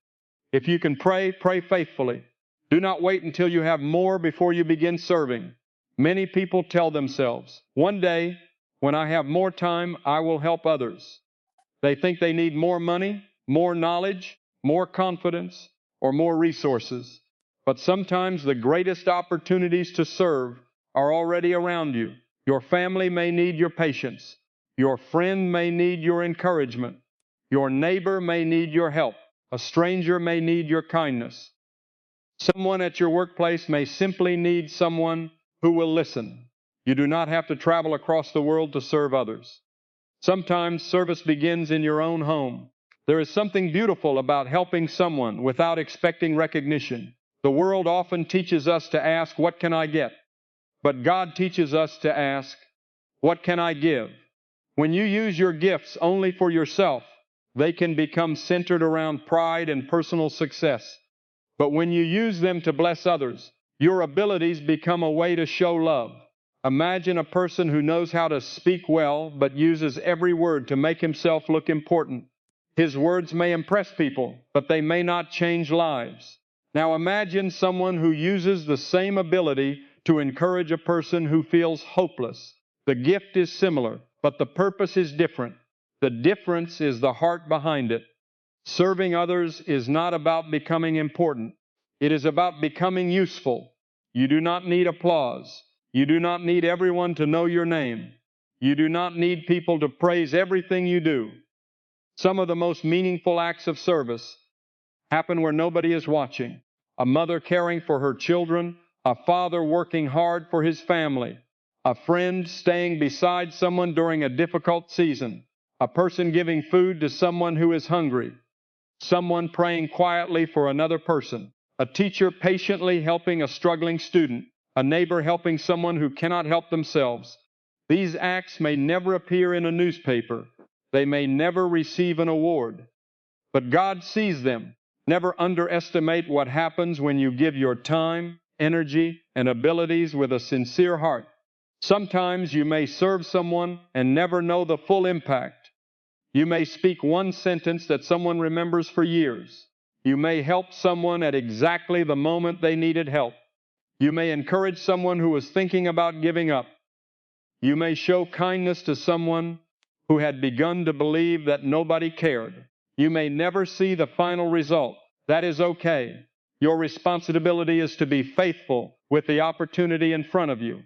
If you can pray, pray faithfully. Do not wait until you have more before you begin serving. Many people tell themselves, one day, when I have more time, I will help others. They think they need more money, more knowledge, more confidence, or more resources. But sometimes the greatest opportunities to serve are already around you. Your family may need your patience. Your friend may need your encouragement. Your neighbor may need your help. A stranger may need your kindness. Someone at your workplace may simply need someone who will listen. You do not have to travel across the world to serve others. Sometimes service begins in your own home. There is something beautiful about helping someone without expecting recognition. The world often teaches us to ask, what can I get? But God teaches us to ask, what can I give? When you use your gifts only for yourself, they can become centered around pride and personal success. But when you use them to bless others, your abilities become a way to show love. Imagine a person who knows how to speak well, but uses every word to make himself look important. His words may impress people, but they may not change lives. Now imagine someone who uses the same ability to encourage a person who feels hopeless. The gift is similar, but the purpose is different. The difference is the heart behind it. Serving others is not about becoming important. It is about becoming useful. You do not need applause. You do not need everyone to know your name. You do not need people to praise everything you do. Some of the most meaningful acts of service happen where nobody is watching. A mother caring for her children, a father working hard for his family, a friend staying beside someone during a difficult season, a person giving food to someone who is hungry, someone praying quietly for another person, a teacher patiently helping a struggling student, a neighbor helping someone who cannot help themselves. These acts may never appear in a newspaper. They may never receive an award, but God sees them. Never underestimate what happens when you give your time, energy, and abilities with a sincere heart. Sometimes you may serve someone and never know the full impact. You may speak one sentence that someone remembers for years. You may help someone at exactly the moment they needed help. You may encourage someone who was thinking about giving up. You may show kindness to someone who had begun to believe that nobody cared. You may never see the final result. That is okay. Your responsibility is to be faithful with the opportunity in front of you.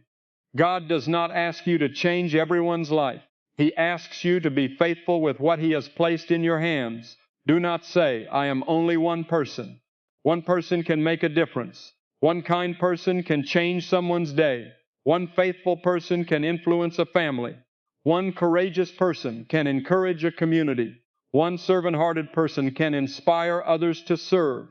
God does not ask you to change everyone's life. He asks you to be faithful with what He has placed in your hands. Do not say, I am only one person. One person can make a difference. One kind person can change someone's day. One faithful person can influence a family. One courageous person can encourage a community. One servant-hearted person can inspire others to serve.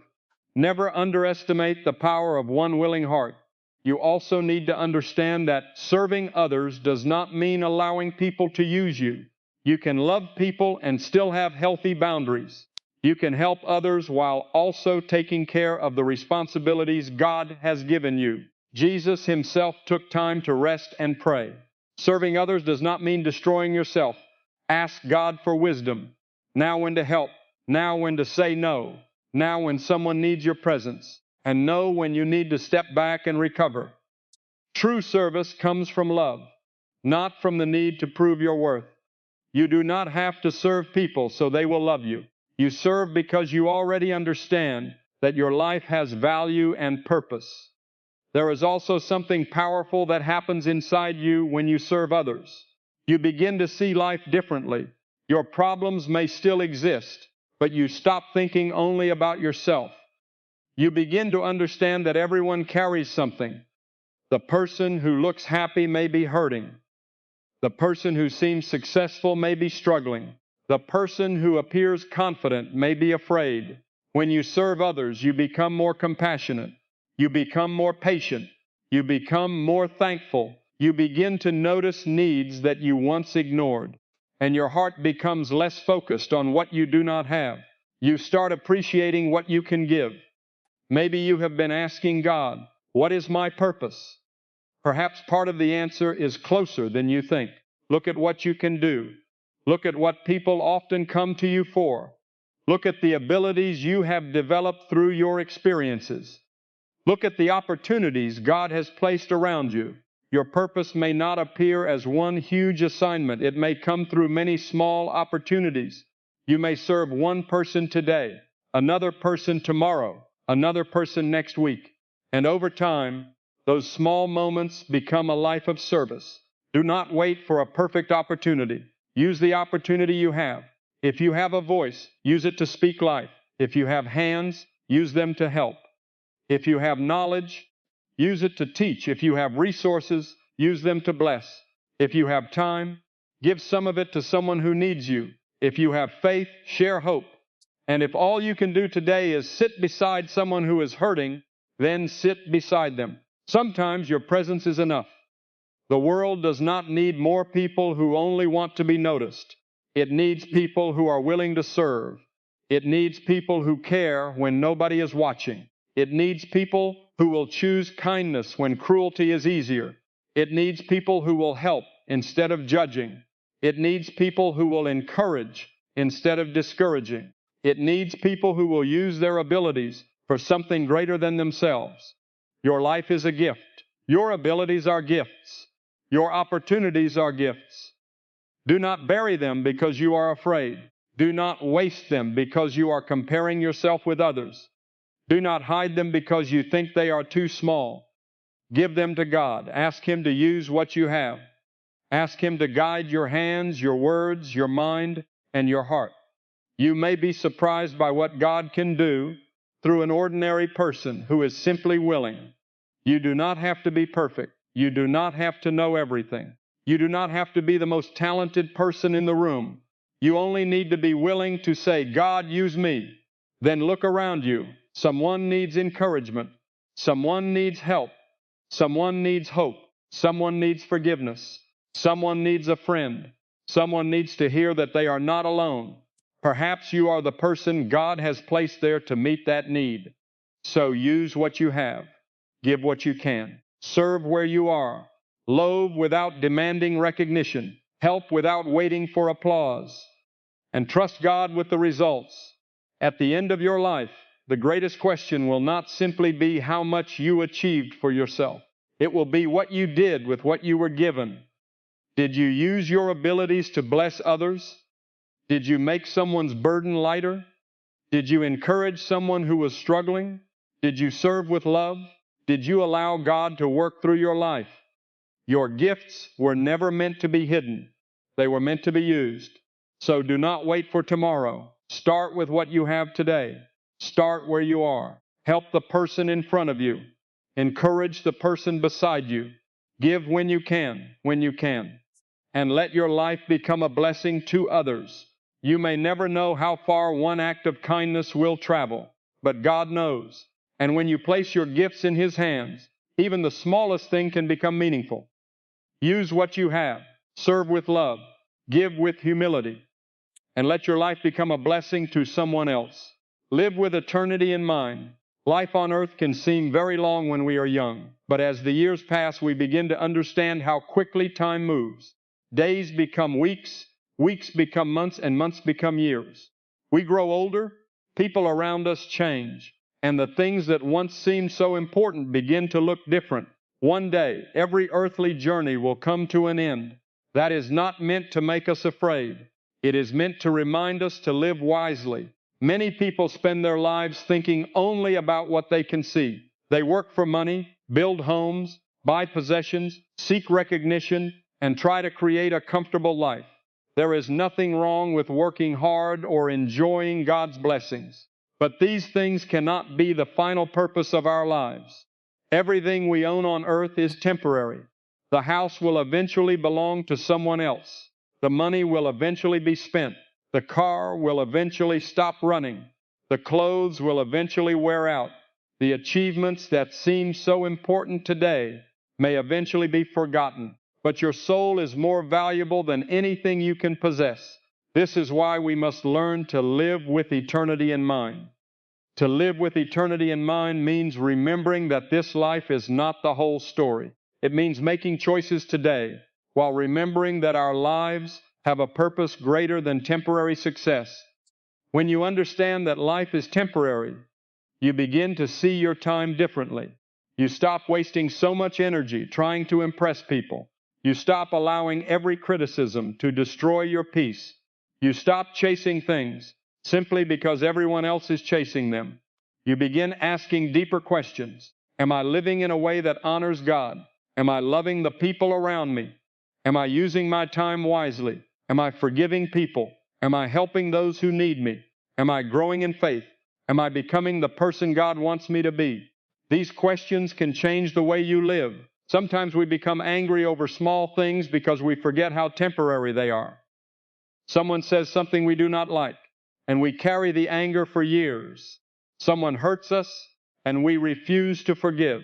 Never underestimate the power of one willing heart. You also need to understand that serving others does not mean allowing people to use you. You can love people and still have healthy boundaries. You can help others while also taking care of the responsibilities God has given you. Jesus Himself took time to rest and pray. Serving others does not mean destroying yourself. Ask God for wisdom. Now when to help. Now when to say no. Now when someone needs your presence. And know when you need to step back and recover. True service comes from love, not from the need to prove your worth. You do not have to serve people so they will love you. You serve because you already understand that your life has value and purpose. There is also something powerful that happens inside you when you serve others. You begin to see life differently. Your problems may still exist, but you stop thinking only about yourself. You begin to understand that everyone carries something. The person who looks happy may be hurting. The person who seems successful may be struggling. The person who appears confident may be afraid. When you serve others, you become more compassionate. You become more patient. You become more thankful. You begin to notice needs that you once ignored. And your heart becomes less focused on what you do not have. You start appreciating what you can give. Maybe you have been asking God, what is my purpose? Perhaps part of the answer is closer than you think. Look at what you can do. Look at what people often come to you for. Look at the abilities you have developed through your experiences. Look at the opportunities God has placed around you. Your purpose may not appear as one huge assignment. It may come through many small opportunities. You may serve one person today, another person tomorrow, another person next week. And over time, those small moments become a life of service. Do not wait for a perfect opportunity. Use the opportunity you have. If you have a voice, use it to speak life. If you have hands, use them to help. If you have knowledge, use it to teach. If you have resources, use them to bless. If you have time, give some of it to someone who needs you. If you have faith, share hope. And if all you can do today is sit beside someone who is hurting, then sit beside them. Sometimes your presence is enough. The world does not need more people who only want to be noticed. It needs people who are willing to serve. It needs people who care when nobody is watching. It needs people who will choose kindness when cruelty is easier. It needs people who will help instead of judging. It needs people who will encourage instead of discouraging. It needs people who will use their abilities for something greater than themselves. Your life is a gift. Your abilities are gifts. Your opportunities are gifts. Do not bury them because you are afraid. Do not waste them because you are comparing yourself with others. Do not hide them because you think they are too small. Give them to God. Ask Him to use what you have. Ask Him to guide your hands, your words, your mind, and your heart. You may be surprised by what God can do through an ordinary person who is simply willing. You do not have to be perfect. You do not have to know everything. You do not have to be the most talented person in the room. You only need to be willing to say, God, use me. Then look around you. Someone needs encouragement. Someone needs help. Someone needs hope. Someone needs forgiveness. Someone needs a friend. Someone needs to hear that they are not alone. Perhaps you are the person God has placed there to meet that need. So use what you have. Give what you can. Serve where you are. Lobe without demanding recognition. Help without waiting for applause. And trust God with the results. At the end of your life, the greatest question will not simply be how much you achieved for yourself. It will be what you did with what you were given. Did you use your abilities to bless others? Did you make someone's burden lighter? Did you encourage someone who was struggling? Did you serve with love? Did you allow God to work through your life? Your gifts were never meant to be hidden. They were meant to be used. So do not wait for tomorrow. Start with what you have today. Start where you are. Help the person in front of you. Encourage the person beside you. Give when you can, and let your life become a blessing to others. You may never know how far one act of kindness will travel, but God knows. And when you place your gifts in His hands, even the smallest thing can become meaningful. Use what you have. Serve with love. Give with humility. And let your life become a blessing to someone else. Live with eternity in mind. Life on earth can seem very long when we are young, but as the years pass, we begin to understand how quickly time moves. Days become weeks, weeks become months, and months become years. We grow older, people around us change, and the things that once seemed so important begin to look different. One day, every earthly journey will come to an end. That is not meant to make us afraid. It is meant to remind us to live wisely. Many people spend their lives thinking only about what they can see. They work for money, build homes, buy possessions, seek recognition, and try to create a comfortable life. There is nothing wrong with working hard or enjoying God's blessings. But these things cannot be the final purpose of our lives. Everything we own on earth is temporary. The house will eventually belong to someone else. The money will eventually be spent. The car will eventually stop running. The clothes will eventually wear out. The achievements that seem so important today may eventually be forgotten. But your soul is more valuable than anything you can possess. This is why we must learn to live with eternity in mind. To live with eternity in mind means remembering that this life is not the whole story. It means making choices today while remembering that our lives have a purpose greater than temporary success. When you understand that life is temporary, you begin to see your time differently. You stop wasting so much energy trying to impress people. You stop allowing every criticism to destroy your peace. You stop chasing things simply because everyone else is chasing them. You begin asking deeper questions. Am I living in a way that honors God? Am I loving the people around me? Am I using my time wisely? Am I forgiving people? Am I helping those who need me? Am I growing in faith? Am I becoming the person God wants me to be? These questions can change the way you live. Sometimes we become angry over small things because we forget how temporary they are. Someone says something we do not like, and we carry the anger for years. Someone hurts us, and we refuse to forgive.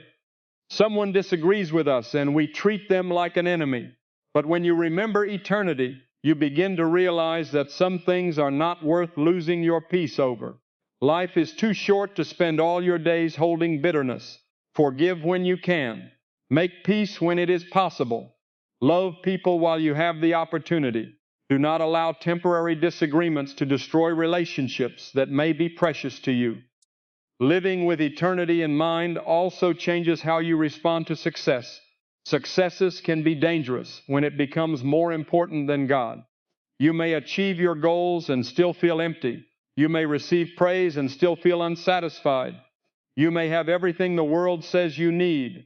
Someone disagrees with us, and we treat them like an enemy. But when you remember eternity, you begin to realize that some things are not worth losing your peace over. Life is too short to spend all your days holding bitterness. Forgive when you can. Make peace when it is possible. Love people while you have the opportunity. Do not allow temporary disagreements to destroy relationships that may be precious to you. Living with eternity in mind also changes how you respond to success. Successes can be dangerous when it becomes more important than God. You may achieve your goals and still feel empty. You may receive praise and still feel unsatisfied. You may have everything the world says you need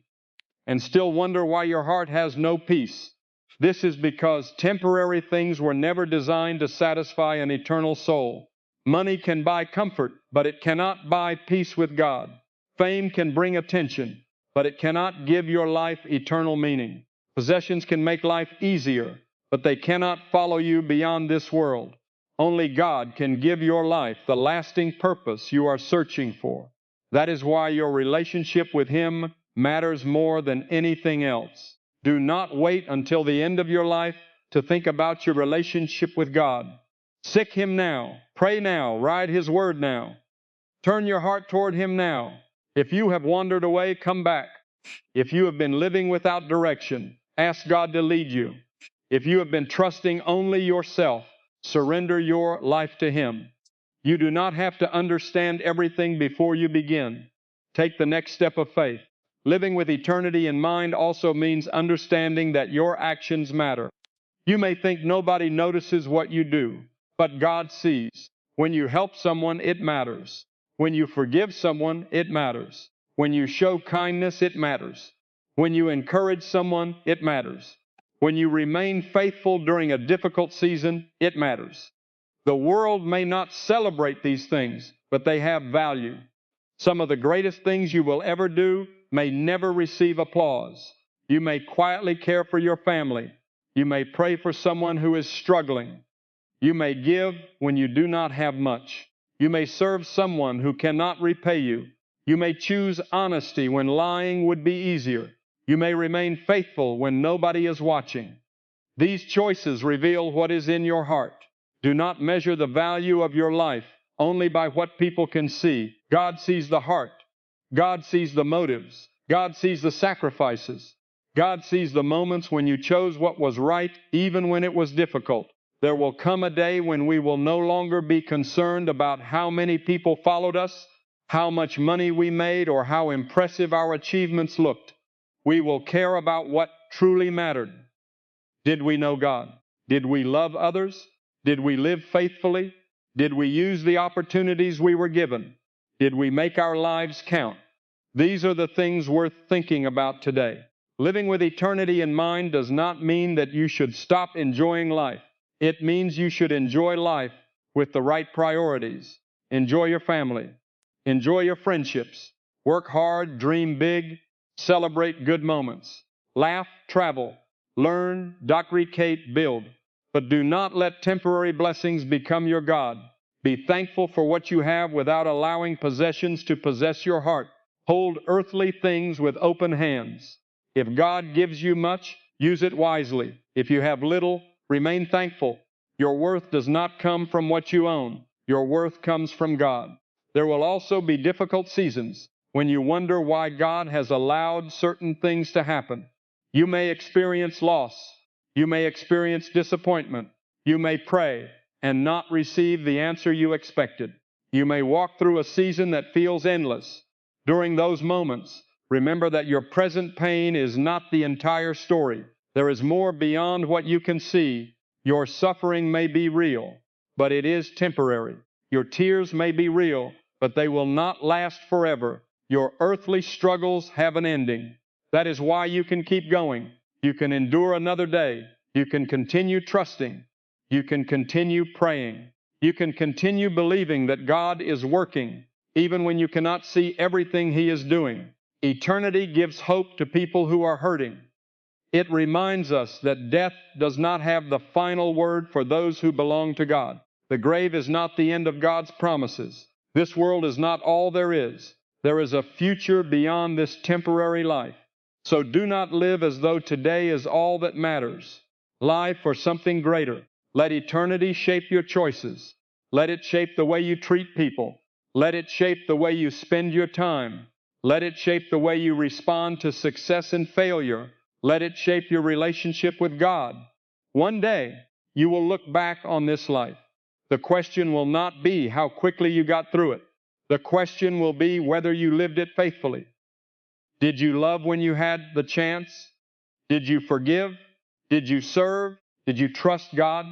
and still wonder why your heart has no peace. This is because temporary things were never designed to satisfy an eternal soul. Money can buy comfort, but it cannot buy peace with God. Fame can bring attention, but it cannot give your life eternal meaning. Possessions can make life easier, but they cannot follow you beyond this world. Only God can give your life the lasting purpose you are searching for. That is why your relationship with Him matters more than anything else. Do not wait until the end of your life to think about your relationship with God. Seek Him now, pray now, write His Word now. Turn your heart toward Him now. If you have wandered away, come back. If you have been living without direction, ask God to lead you. If you have been trusting only yourself, surrender your life to Him. You do not have to understand everything before you begin. Take the next step of faith. Living with eternity in mind also means understanding that your actions matter. You may think nobody notices what you do, but God sees. When you help someone, it matters. When you forgive someone, it matters. When you show kindness, it matters. When you encourage someone, it matters. When you remain faithful during a difficult season, it matters. The world may not celebrate these things, but they have value. Some of the greatest things you will ever do may never receive applause. You may quietly care for your family. You may pray for someone who is struggling. You may give when you do not have much. You may serve someone who cannot repay you. You may choose honesty when lying would be easier. You may remain faithful when nobody is watching. These choices reveal what is in your heart. Do not measure the value of your life only by what people can see. God sees the heart. God sees the motives. God sees the sacrifices. God sees the moments when you chose what was right, even when it was difficult. There will come a day when we will no longer be concerned about how many people followed us, how much money we made, or how impressive our achievements looked. We will care about what truly mattered. Did we know God? Did we love others? Did we live faithfully? Did we use the opportunities we were given? Did we make our lives count? These are the things worth thinking about today. Living with eternity in mind does not mean that you should stop enjoying life. It means you should enjoy life with the right priorities. Enjoy your family. Enjoy your friendships. Work hard, dream big, celebrate good moments. Laugh, travel, learn, doctorate, build. But do not let temporary blessings become your God. Be thankful for what you have without allowing possessions to possess your heart. Hold earthly things with open hands. If God gives you much, use it wisely. If you have little, remain thankful. Your worth does not come from what you own. Your worth comes from God. There will also be difficult seasons when you wonder why God has allowed certain things to happen. You may experience loss. You may experience disappointment. You may pray and not receive the answer you expected. You may walk through a season that feels endless. During those moments, remember that your present pain is not the entire story. There is more beyond what you can see. Your suffering may be real, but it is temporary. Your tears may be real, but they will not last forever. Your earthly struggles have an ending. That is why you can keep going. You can endure another day. You can continue trusting. You can continue praying. You can continue believing that God is working, even when you cannot see everything He is doing. Eternity gives hope to people who are hurting. It reminds us that death does not have the final word for those who belong to God. The grave is not the end of God's promises. This world is not all there is. There is a future beyond this temporary life. So do not live as though today is all that matters. Live for something greater. Let eternity shape your choices. Let it shape the way you treat people. Let it shape the way you spend your time. Let it shape the way you respond to success and failure. Let it shape your relationship with God. One day, you will look back on this life. The question will not be how quickly you got through it. The question will be whether you lived it faithfully. Did you love when you had the chance? Did you forgive? Did you serve? Did you trust God?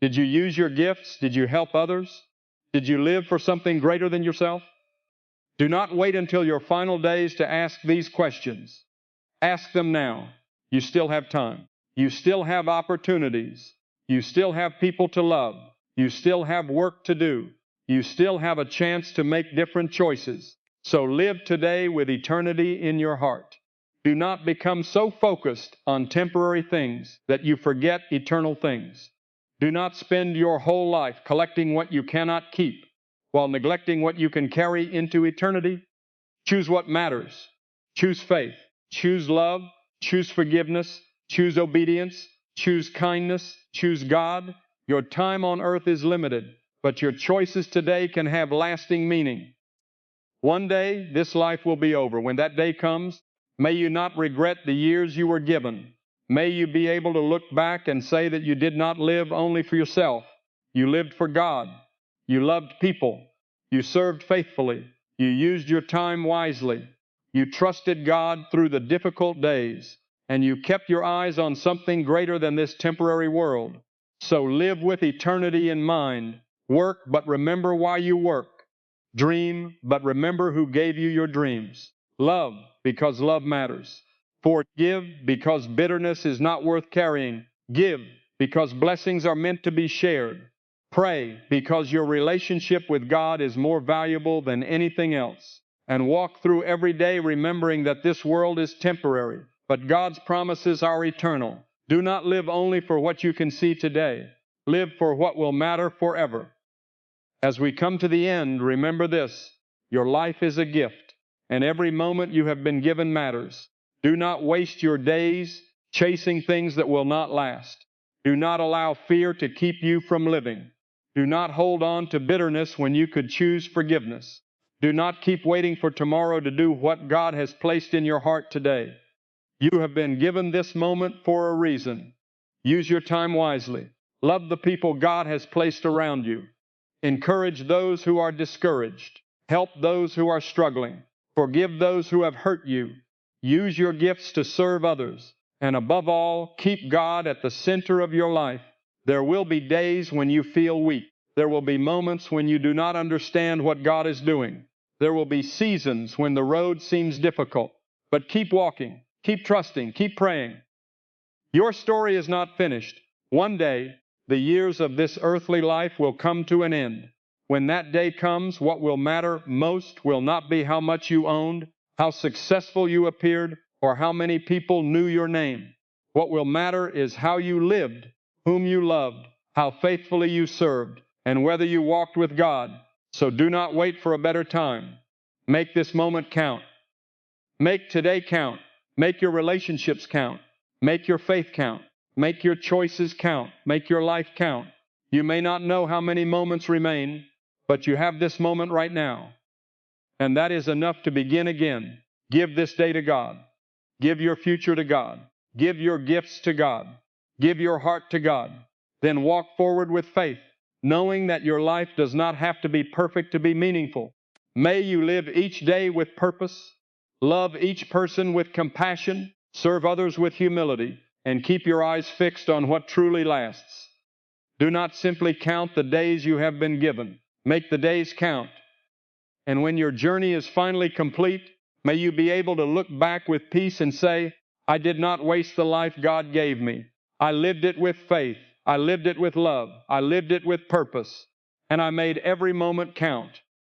Did you use your gifts? Did you help others? Did you live for something greater than yourself? Do not wait until your final days to ask these questions. Ask them now. You still have time. You still have opportunities. You still have people to love. You still have work to do. You still have a chance to make different choices. So live today with eternity in your heart. Do not become so focused on temporary things that you forget eternal things. Do not spend your whole life collecting what you cannot keep while neglecting what you can carry into eternity. Choose what matters. Choose faith. Choose love. Choose forgiveness. Choose obedience. Choose kindness. Choose God. Your time on earth is limited, but your choices today can have lasting meaning. One day, this life will be over. When that day comes, may you not regret the years you were given. May you be able to look back and say that you did not live only for yourself. You lived for God. You loved people. You served faithfully. You used your time wisely. You trusted God through the difficult days, and you kept your eyes on something greater than this temporary world. So live with eternity in mind. Work, but remember why you work. Dream, but remember who gave you your dreams. Love, because love matters. Forgive, because bitterness is not worth carrying. Give, because blessings are meant to be shared. Pray, because your relationship with God is more valuable than anything else. And walk through every day remembering that this world is temporary, but God's promises are eternal. Do not live only for what you can see today. Live for what will matter forever. As we come to the end, remember this: your life is a gift, and every moment you have been given matters. Do not waste your days chasing things that will not last. Do not allow fear to keep you from living. Do not hold on to bitterness when you could choose forgiveness. Do not keep waiting for tomorrow to do what God has placed in your heart today. You have been given this moment for a reason. Use your time wisely. Love the people God has placed around you. Encourage those who are discouraged. Help those who are struggling. Forgive those who have hurt you. Use your gifts to serve others. And above all, keep God at the center of your life. There will be days when you feel weak. There will be moments when you do not understand what God is doing. There will be seasons when the road seems difficult. But keep walking, keep trusting, keep praying. Your story is not finished. One day, the years of this earthly life will come to an end. When that day comes, what will matter most will not be how much you owned, how successful you appeared, or how many people knew your name. What will matter is how you lived, whom you loved, how faithfully you served, and whether you walked with God. So do not wait for a better time. Make this moment count. Make today count. Make your relationships count. Make your faith count. Make your choices count. Make your life count. You may not know how many moments remain, but you have this moment right now. And that is enough to begin again. Give this day to God. Give your future to God. Give your gifts to God. Give your heart to God. Then walk forward with faith, knowing that your life does not have to be perfect to be meaningful. May you live each day with purpose, love each person with compassion, serve others with humility, and keep your eyes fixed on what truly lasts. Do not simply count the days you have been given. Make the days count. And when your journey is finally complete, may you be able to look back with peace and say, I did not waste the life God gave me. I lived it with faith. I lived it with love. I lived it with purpose. And I made every moment count.